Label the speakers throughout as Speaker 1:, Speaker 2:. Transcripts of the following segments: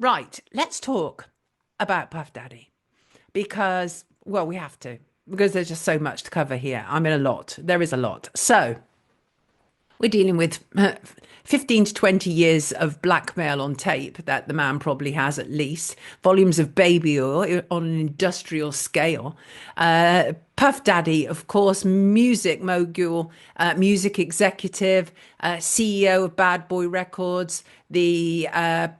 Speaker 1: Right, let's talk about Puff Daddy because, well, we have to, because there's just so much to cover here. I mean, a lot. There is a lot. So, we're dealing with 15 to 20 years of blackmail on tape that the man probably has at least, volumes of baby oil on an industrial scale. Puff Daddy, of course, music mogul, music executive, CEO of Bad Boy Records, the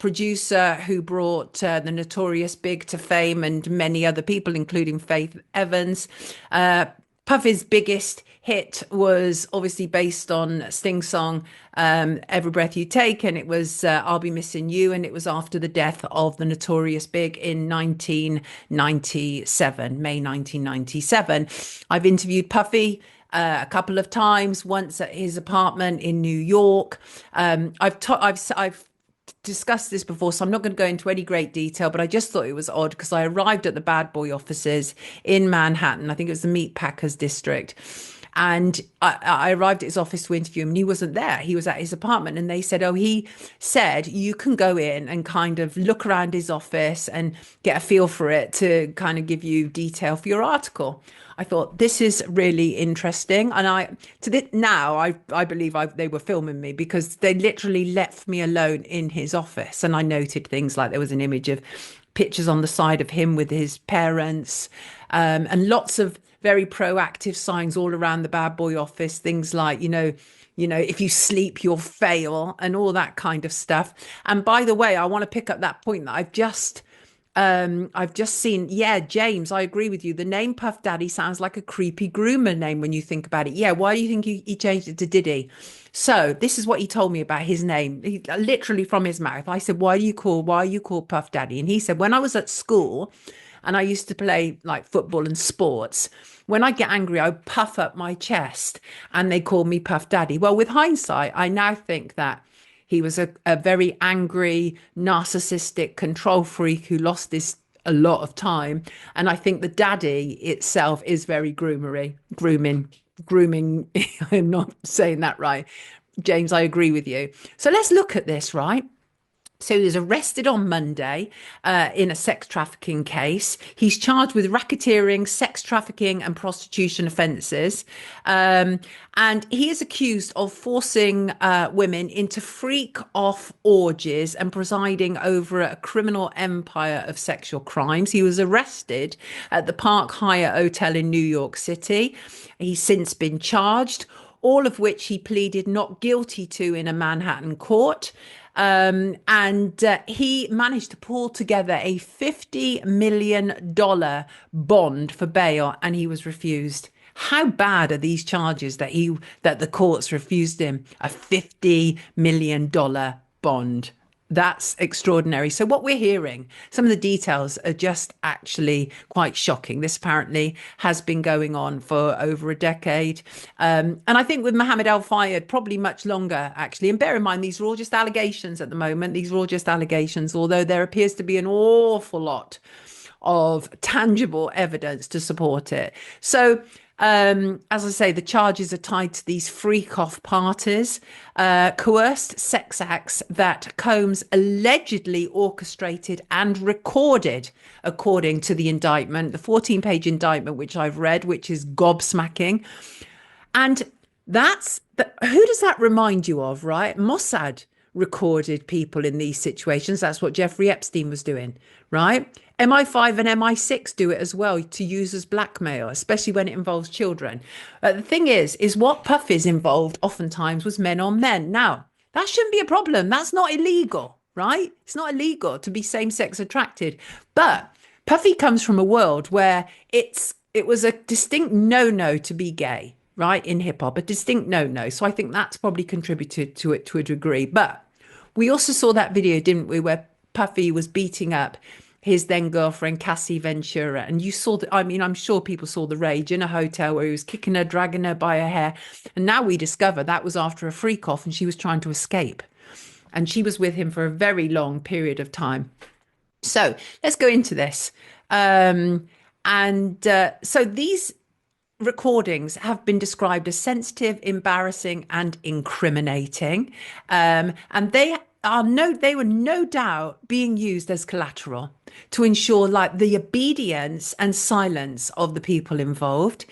Speaker 1: producer who brought the Notorious Big to fame and many other people, including Faith Evans. Puffy's biggest hit was obviously based on Sting's song Every Breath You Take, and it was I'll Be Missing You, and it was after the death of the Notorious Big in 1997, May 1997. I've interviewed Puffy a couple of times, once at his apartment in New York. I've discussed this before, so I'm not going to go into any great detail, but I just thought it was odd because I arrived at the Bad Boy offices in Manhattan. I think it was the Meat Packers district. And I arrived at his office to interview him and he wasn't there. He was at his apartment and they said, oh, he said you can go in and kind of look around his office and get a feel for it to kind of give you detail for your article. I thought this is really interesting. And I believe they were filming me because they literally left me alone in his office. And I noted things like there was an image of pictures on the side of him with his parents, and lots of very proactive signs all around the Bad Boy office. Things like, if you sleep, you'll fail, and all that kind of stuff. And by the way, I want to pick up that point that I've just seen. Yeah, James, I agree with you. The name Puff Daddy sounds like a creepy groomer name when you think about it. Yeah, why do you think he changed it to Diddy? So this is what he told me about his name, literally from his mouth. I said, why are you called Puff Daddy? And he said, when I was at school and I used to play like football and sports, when I get angry, I puff up my chest and they call me Puff Daddy. Well, with hindsight, I now think that he was a very angry, narcissistic control freak who lost this a lot of time. And I think the daddy itself is very grooming. I'm not saying that right. James, I agree with you. So let's look at this, right? So he was arrested on Monday in a sex trafficking case. He's charged with racketeering, sex trafficking, and prostitution offences. And he is accused of forcing women into freak-off orgies and presiding over a criminal empire of sexual crimes. He was arrested at the Park Hyatt Hotel in New York City. He's since been charged, all of which he pleaded not guilty to in a Manhattan court. And he managed to pull together a $50 million bond for bail, and he was refused. How bad are these charges that the courts refused him a $50 million bond? That's extraordinary. So what we're hearing, some of the details are just actually quite shocking. This apparently has been going on for over a decade. And I think with Mohammed Al Fayed, probably much longer, actually. And bear in mind, these are all just allegations at the moment. These are all just allegations, although there appears to be an awful lot of tangible evidence to support it. So, as I say, the charges are tied to these freak-off parties, coerced sex acts that Combs allegedly orchestrated and recorded, according to the indictment, the 14-page indictment, which I've read, which is gobsmacking. And who does that remind you of, right? Mossad recorded people in these situations. That's what Jeffrey Epstein was doing, right? MI5 and MI6 do it as well to use as blackmail, especially when it involves children. The thing is what Puff is involved oftentimes was men on men. Now, that shouldn't be a problem. That's not illegal, right? It's not illegal to be same-sex attracted. But Puffy comes from a world where it was a distinct no-no to be gay, right? In hip hop, a distinct no-no. So I think that's probably contributed to it to a degree. But we also saw that video, didn't we, where Puffy was beating up his then girlfriend, Cassie Ventura. And you saw that, I mean, I'm sure people saw the rage in a hotel where he was kicking her, dragging her by her hair. And now we discover that was after a freak off and she was trying to escape. And she was with him for a very long period of time. So let's go into this. So these recordings have been described as sensitive, embarrassing, and incriminating. And they they were no doubt being used as collateral to ensure like the obedience and silence of the people involved.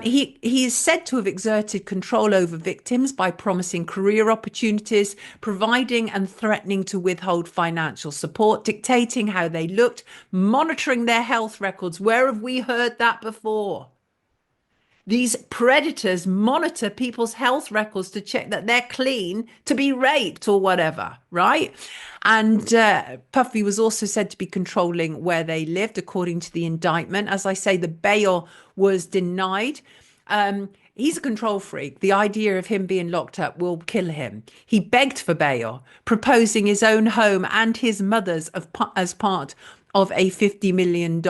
Speaker 1: He is said to have exerted control over victims by promising career opportunities, providing and threatening to withhold financial support, dictating how they looked, monitoring their health records. Where have we heard that before? These predators monitor people's health records to check that they're clean to be raped or whatever, right? And Puffy was also said to be controlling where they lived, according to the indictment. As I say, the bail was denied. He's a control freak. The idea of him being locked up will kill him. He begged for bail, proposing his own home and his mother's as part of a $50 million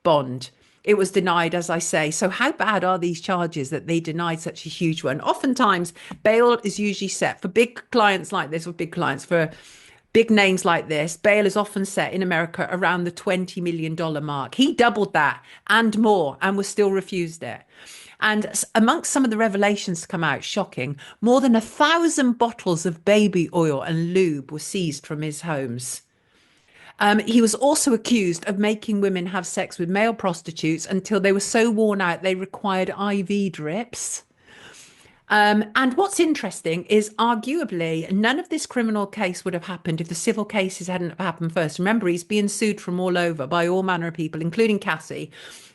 Speaker 1: bond. It was denied, as I say. So how bad are these charges that they denied such a huge one? Oftentimes, bail is usually set for big clients like this, or big clients for big names like this. Bail is often set in America around the $20 million mark. He doubled that and more and was still refused it. And amongst some of the revelations to come out, shocking, more than 1,000 bottles of baby oil and lube were seized from his homes. He was also accused of making women have sex with male prostitutes until they were so worn out they required IV drips. And what's interesting is arguably none of this criminal case would have happened if the civil cases hadn't happened first. Remember, he's being sued from all over by all manner of people, including Cassie,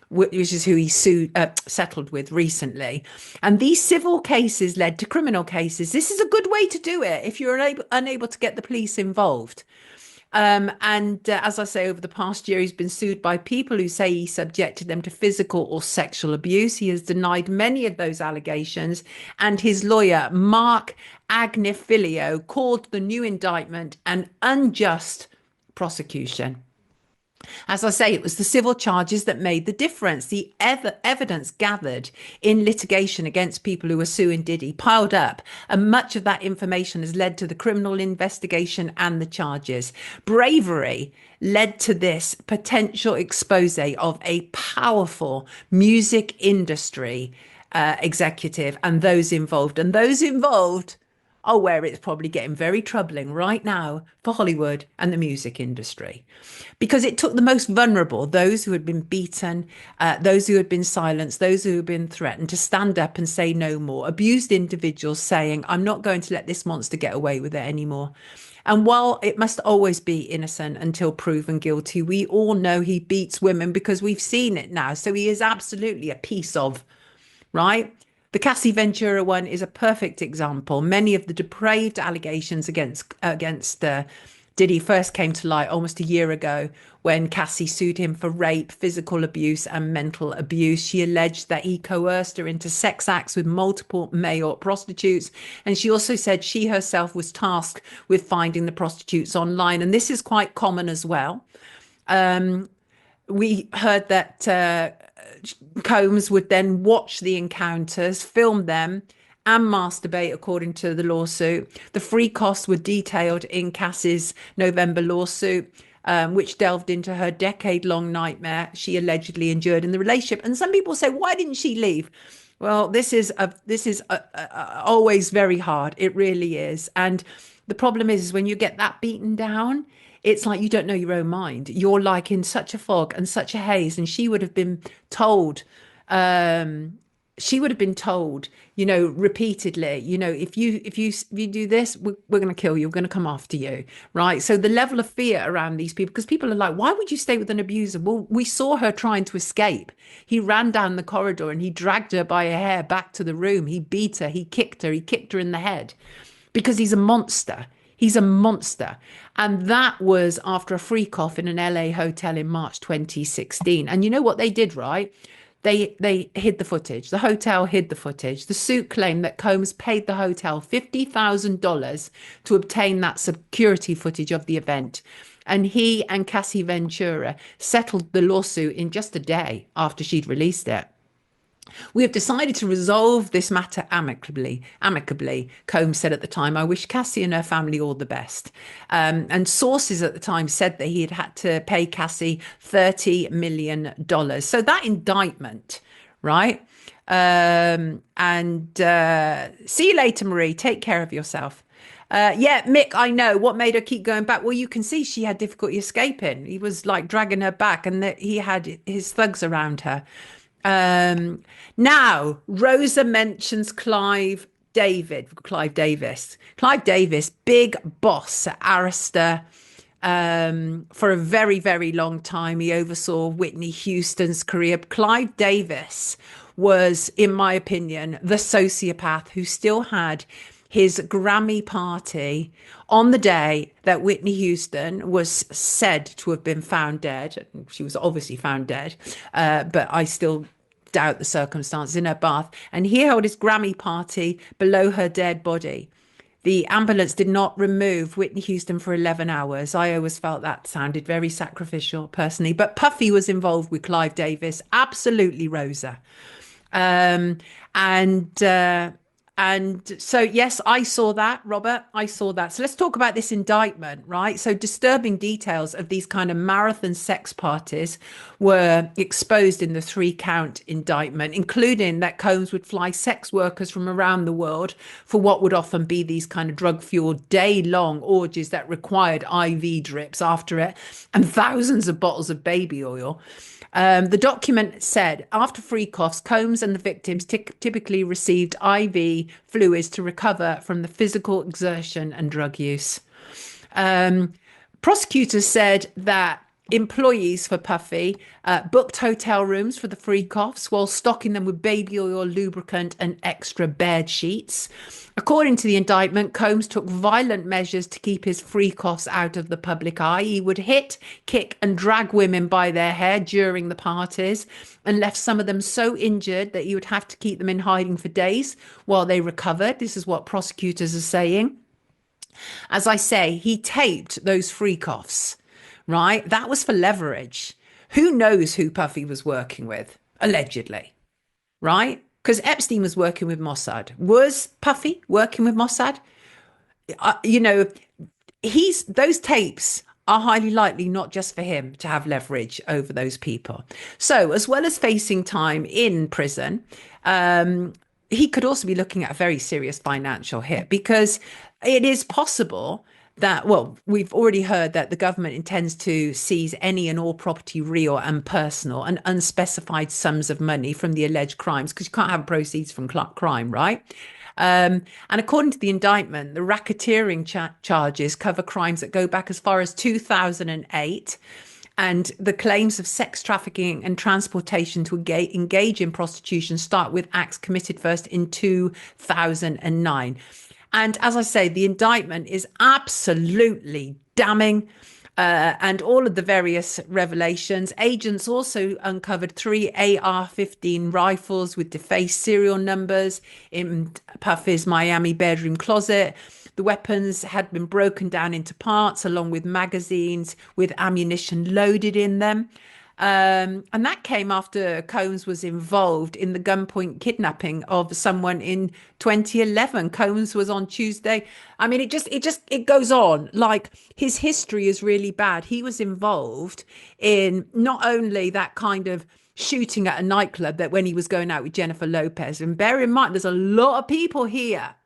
Speaker 1: which is who he settled with recently. And these civil cases led to criminal cases. This is a good way to do it if you're unable to get the police involved. As I say, over the past year, he's been sued by people who say he subjected them to physical or sexual abuse. He has denied many of those allegations. And his lawyer, Mark Agnifilio, called the new indictment an unjust prosecution. As I say, it was the civil charges that made the difference. The evidence gathered in litigation against people who were suing Diddy piled up, and much of that information has led to the criminal investigation and the charges. Bravery led to this potential expose of a powerful music industry executive and those involved. And those involved are where it's probably getting very troubling right now for Hollywood and the music industry, because it took the most vulnerable, those who had been beaten, those who had been silenced, those who had been threatened, to stand up and say no more. Abused individuals saying, I'm not going to let this monster get away with it anymore. And while it must always be innocent until proven guilty, we all know he beats women because we've seen it now. So he is absolutely a piece of, right? The Cassie Ventura one is a perfect example. Many of the depraved allegations against Diddy first came to light almost a year ago when Cassie sued him for rape, physical abuse, and mental abuse. She alleged that he coerced her into sex acts with multiple male prostitutes. And she also said she herself was tasked with finding the prostitutes online. And this is quite common as well. We heard that Combs would then watch the encounters, film them, and masturbate, according to the lawsuit. The free costs were detailed in Cassie's November lawsuit, which delved into her decade-long nightmare she allegedly endured in the relationship. And some people say, why didn't she leave? Well, this is always very hard. It really is. And the problem is when you get that beaten down, it's like you don't know your own mind. You're like in such a fog and such a haze. And she would have been told, repeatedly, if you do this, we're going to kill you. We're going to come after you. Right. So the level of fear around these people, because people are like, why would you stay with an abuser? Well, we saw her trying to escape. He ran down the corridor and he dragged her by her hair back to the room. He beat her. He kicked her in the head because he's a monster. He's a monster. And that was after a freak off in an LA hotel in March 2016. And you know what they did, right? They hid the footage. The hotel hid the footage. The suit claimed that Combs paid the hotel $50,000 to obtain that security footage of the event. And he and Cassie Ventura settled the lawsuit in just a day after she'd released it. We have decided to resolve this matter amicably, Combs said at the time. I wish Cassie and her family all the best. And sources at the time said that he had to pay Cassie $30 million. So that indictment, right? See you later, Marie. Take care of yourself. Yeah, Mick, I know what made her keep going back. Well, you can see she had difficulty escaping. He was like dragging her back, and that he had his thugs around her. Um, Now, Rosa mentions Clive Davis. Clive Davis, big boss at Arista. For a very, very long time, he oversaw Whitney Houston's career. Clive Davis was, in my opinion, the sociopath who still had his Grammy party on the day that Whitney Houston was said to have been found dead. She was obviously found dead, but I still doubt the circumstances in her bath. And he held his Grammy party below her dead body. The ambulance did not remove Whitney Houston for 11 hours. I always felt that sounded very sacrificial personally. But Puffy was involved with Clive Davis. Absolutely, Rosa. Um, and and so, yes, I saw that, Robert. I saw that. So let's talk about this indictment, right? So disturbing details of these kind of marathon sex parties were exposed in the three-count indictment, including that Combs would fly sex workers from around the world for what would often be these kind of drug-fueled day-long orgies that required IV drips after it and thousands of bottles of baby oil. The document said after freak-offs, Combs and the victims typically received IV fluids to recover from the physical exertion and drug use. Um, Prosecutors said that employees for Puffy booked hotel rooms for the freak-offs while stocking them with baby oil, lubricant, and extra bed sheets. According to the indictment, Combs took violent measures to keep his freak-offs out of the public eye. He would hit, kick, and drag women by their hair during the parties and left some of them so injured that he would have to keep them in hiding for days while they recovered. This is what prosecutors are saying. As I say, he taped those freak-offs, right? That was for leverage. Who knows who Puffy was working with, allegedly, right? Because Epstein was working with Mossad. Was Puffy working with Mossad? You know, he's those tapes are highly likely not just for him to have leverage over those people. So, as well as facing time in prison, he could also be looking at a very serious financial hit because it is possible that, well, we've already heard that the government intends to seize any and all property, real and personal, and unspecified sums of money from the alleged crimes, because you can't have proceeds from crime, right? And according to the indictment, the racketeering charges cover crimes that go back as far as 2008. And the claims of sex trafficking and transportation to engage in prostitution start with acts committed first in 2009. And as I say, the indictment is absolutely damning. And all of the various revelations. Agents also uncovered 3 AR-15 rifles with defaced serial numbers in Puffy's Miami bedroom closet. The weapons had been broken down into parts, along with magazines with ammunition loaded in them. And that came after Combs was involved in the gunpoint kidnapping of someone in 2011. Combs was on Tuesday. I mean, it goes on. Like, his history is really bad. He was involved in not only that kind of shooting at a nightclub that when he was going out with Jennifer Lopez. And bear in mind, there's a lot of people here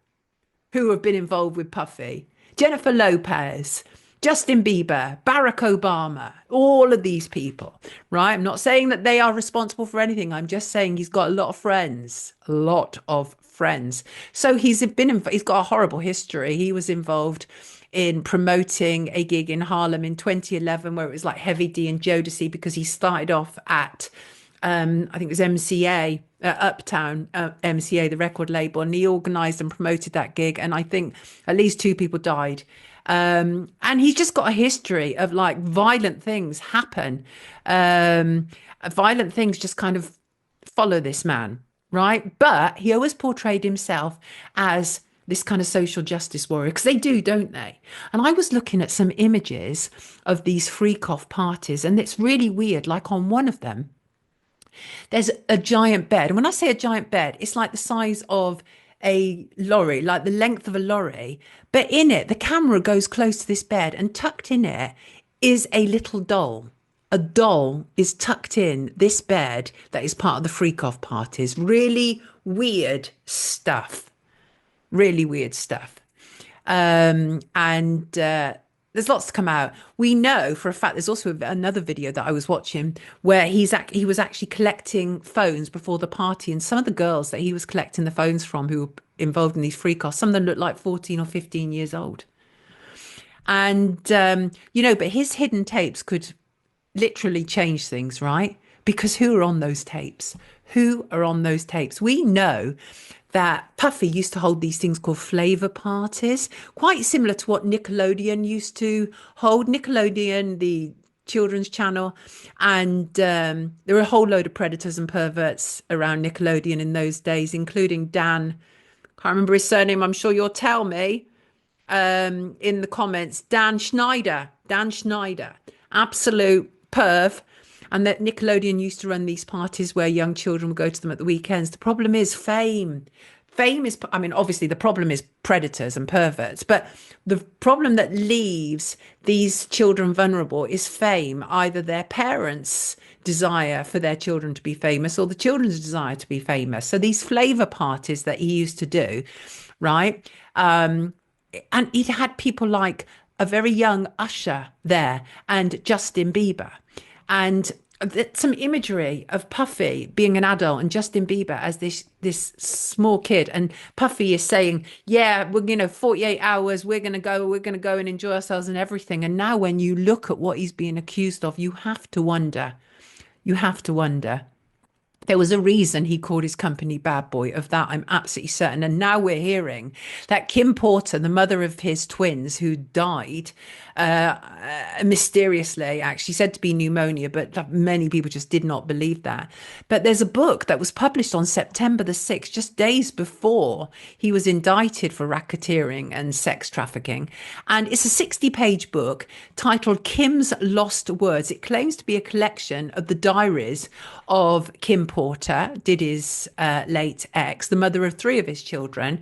Speaker 1: who have been involved with Puffy. Jennifer Lopez, Justin Bieber, Barack Obama, all of these people, right? I'm not saying that they are responsible for anything. I'm just saying he's got a lot of friends, a lot of friends. So he's got a horrible history. He was involved in promoting a gig in Harlem in 2011 where it was like Heavy D and Jodeci, because he started off at I think it was MCA, Uptown MCA, the record label, and he organised and promoted that gig. And I think at least 2 people died. And he's just got a history of like violent things happen. Violent things just kind of follow this man, right? But he always portrayed himself as this kind of social justice warrior, because they do, don't they? And I was looking at some images of these freak-off parties, and it's really weird. Like on one of them, there's a giant bed. And when I say a giant bed, it's like the size of a lorry, like the length of a lorry. But in it, the camera goes close to this bed, and tucked in it is a little doll. A doll is tucked in this bed that is part of the freak-off parties. Really weird stuff. Really weird stuff. And there's lots to come out. We know for a fact there's also another video that I was watching where he was actually collecting phones before the party, and some of the girls that he was collecting the phones from who were involved in these freak offs, some of them looked like 14 or 15 years old. And but his hidden tapes could literally change things, right? Because who are on those tapes? Who are on those tapes? We know that Puffy used to hold these things called flavor parties, quite similar to what Nickelodeon used to hold. Nickelodeon, the children's channel, and there were a whole load of predators and perverts around Nickelodeon in those days, including Dan. Can't remember his surname. I'm sure you'll tell me in the comments. Dan Schneider, absolute perv. And that Nickelodeon used to run these parties where young children would go to them at the weekends. The problem is fame. Fame is, I mean, obviously the problem is predators and perverts, but the problem that leaves these children vulnerable is fame, either their parents' desire for their children to be famous or the children's desire to be famous. So these flavor parties that he used to do, right? And he had people like a very young Usher there and Justin Bieber. And some imagery of Puffy being an adult and Justin Bieber as this small kid. And Puffy is saying, yeah, we're 48 hours, we're gonna go and enjoy ourselves and everything. And now when you look at what he's being accused of, you have to wonder. You have to wonder. There was a reason he called his company Bad Boy. Of that, I'm absolutely certain. And now we're hearing that Kim Porter, the mother of his twins who died mysteriously, actually said to be pneumonia, but many people just did not believe that. But there's a book that was published on September the 6th, just days before he was indicted for racketeering and sex trafficking. And it's a 60-page book titled Kim's Lost Words. It claims to be a collection of the diaries of Kim Porter, Diddy's late ex, the mother of three of his children.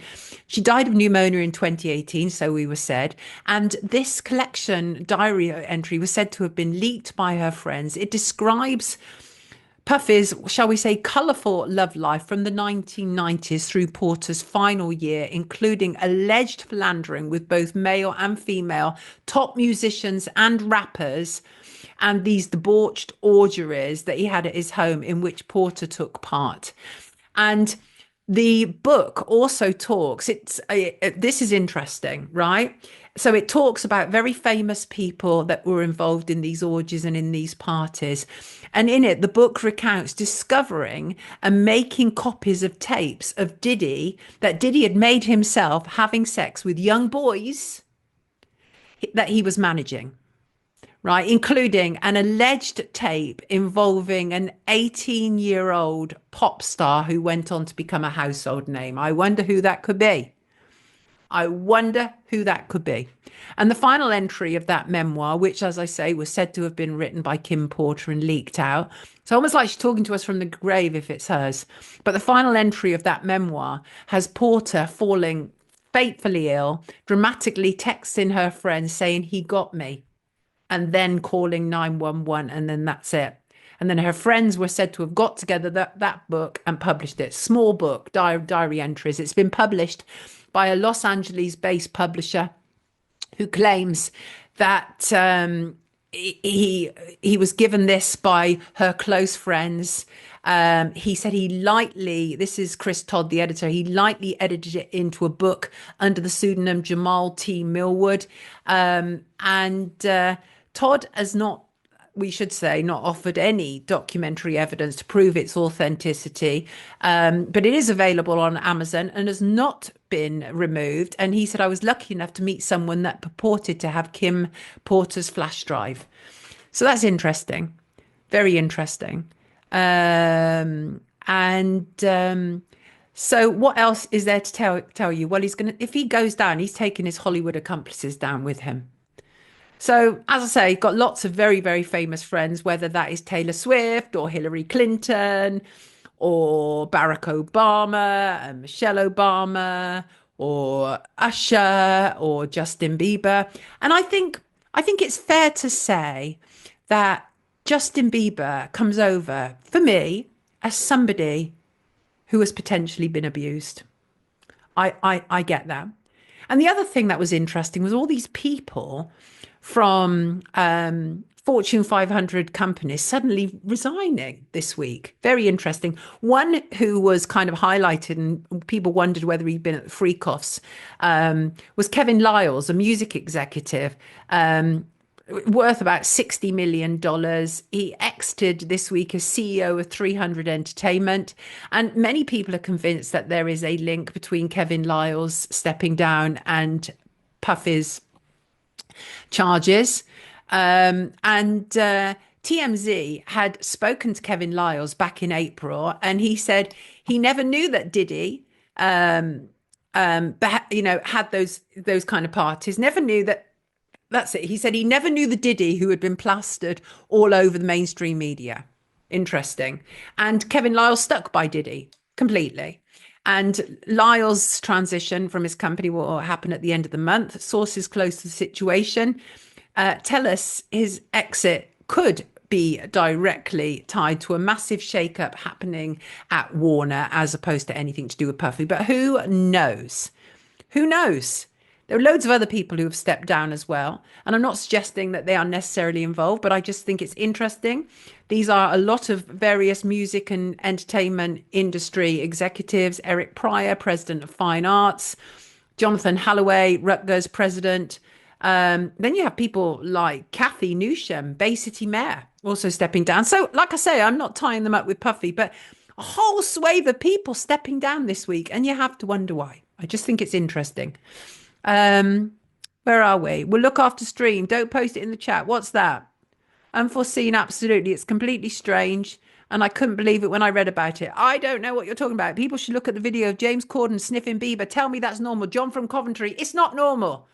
Speaker 1: She died of pneumonia in 2018, so we were said. And this collection diary entry was said to have been leaked by her friends. It describes Puffy's, shall we say, colourful love life from the 1990s through Porter's final year, including alleged philandering with both male and female top musicians and rappers, and these debauched orgies that he had at his home in which Porter took part. And the book also talks, this is interesting, right? So it talks about very famous people that were involved in these orgies and in these parties. And in it, the book recounts discovering and making copies of tapes of Diddy, that Diddy had made himself having sex with young boys that he was managing, right? Including an alleged tape involving an 18-year-old pop star who went on to become a household name. I wonder who that could be. I wonder who that could be. And the final entry of that memoir, which, as I say, was said to have been written by Kim Porter and leaked out. It's almost like she's talking to us from the grave if it's hers. But the final entry of that memoir has Porter falling fatefully ill, dramatically texting her friends saying, he got me, and then calling 911, and then that's it. And then her friends were said to have got together that book and published it. Small book, diary entries. It's been published by a Los Angeles-based publisher who claims that he was given this by her close friends. He said this is Chris Todd, the editor, he lightly edited it into a book under the pseudonym Jamal T. Millwood. Todd has not, we should say, not offered any documentary evidence to prove its authenticity, but it is available on Amazon and has not been removed. And he said, I was lucky enough to meet someone that purported to have Kim Porter's flash drive. So that's interesting, very interesting. So what else is there to tell you? Well, if he goes down, he's taking his Hollywood accomplices down with him. So, as I say, got lots of very, very famous friends, whether that is Taylor Swift or Hillary Clinton or Barack Obama and Michelle Obama or Usher or Justin Bieber. And I think it's fair to say that Justin Bieber comes over, for me, as somebody who has potentially been abused. I get that. And the other thing that was interesting was all these people from Fortune 500 companies suddenly resigning this week. Very interesting. One who was kind of highlighted and people wondered whether he'd been at the Freakoffs was Kevin Liles, a music executive. Worth about $60 million. He exited this week as CEO of 300 Entertainment. And many people are convinced that there is a link between Kevin Liles stepping down and Puffy's charges. And TMZ had spoken to Kevin Liles back in April, and he said he never knew that Diddy, had those kind of parties. Never knew that. That's it. He said he never knew the Diddy who had been plastered all over the mainstream media. Interesting. And Kevin Lyle stuck by Diddy completely. And Lyle's transition from his company will happen at the end of the month. Sources close to the situation tell us his exit could be directly tied to a massive shakeup happening at Warner as opposed to anything to do with Puffy. But who knows? Who knows? There are loads of other people who have stepped down as well. And I'm not suggesting that they are necessarily involved, but I just think it's interesting. These are a lot of various music and entertainment industry executives. Eric Pryor, president of Fine Arts. Jonathan Holloway, Rutgers president. Then you have people like Kathy Newsham, Bay City mayor, also stepping down. So, like I say, I'm not tying them up with Puffy, but a whole swathe of people stepping down this week. And you have to wonder why. I just think it's interesting. Where are we? We'll look after stream. Don't post it in the chat. What's that? Unforeseen, absolutely. It's completely strange. And I couldn't believe it when I read about it. I don't know what you're talking about. People should look at the video of James Corden sniffing Bieber. Tell me that's normal. John from Coventry. It's not normal.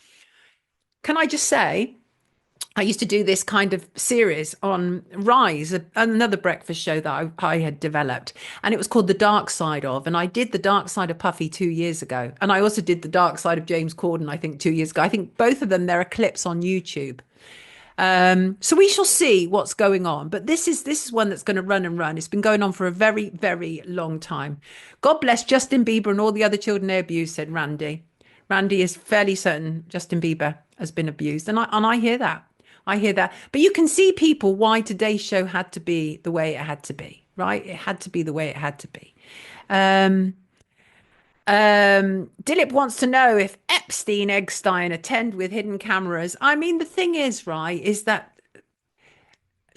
Speaker 1: Can I just say, I used to do this kind of series on Rise, another breakfast show that I had developed, and it was called The Dark Side of, and I did The Dark Side of Puffy 2 years ago. And I also did The Dark Side of James Corden, I think 2 years ago. I think both of them, there are clips on YouTube. So we shall see what's going on. But this is one that's going to run and run. It's been going on for a very, very long time. God bless Justin Bieber and all the other children they abused, said Randy. Randy is fairly certain Justin Bieber has been abused. And I hear that. I hear that. But you can see people why today's show had to be the way it had to be, right? It had to be the way it had to be. Dilip wants to know if Epstein Eggstein attend with hidden cameras. I mean, the thing is, right, is that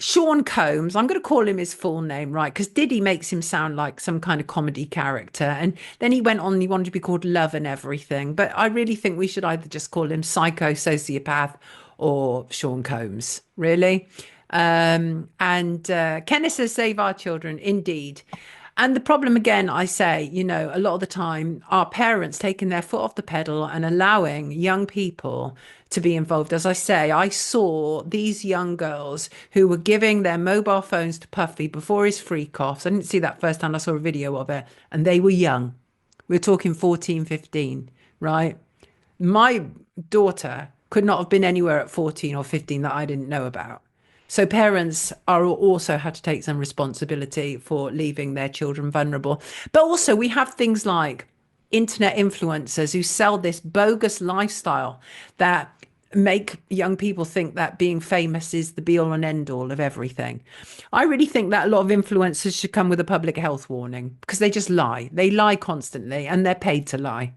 Speaker 1: Sean Combs, I'm going to call him his full name, right? Because Diddy makes him sound like some kind of comedy character. And then he went on, he wanted to be called Love and everything. But I really think we should either just call him psycho sociopath or Sean Combs, really. And Kenneth says, save our children, indeed. And the problem, again, I say, a lot of the time, our parents taking their foot off the pedal and allowing young people to be involved. As I say, I saw these young girls who were giving their mobile phones to Puffy before his freak-offs. I didn't see that first time. I saw a video of it. And they were young. We're talking 14, 15, right? My daughter could not have been anywhere at 14 or 15 that I didn't know about. So parents are also had to take some responsibility for leaving their children vulnerable. But also we have things like internet influencers who sell this bogus lifestyle that make young people think that being famous is the be all and end all of everything. I really think that a lot of influencers should come with a public health warning because they just lie. They lie constantly and they're paid to lie.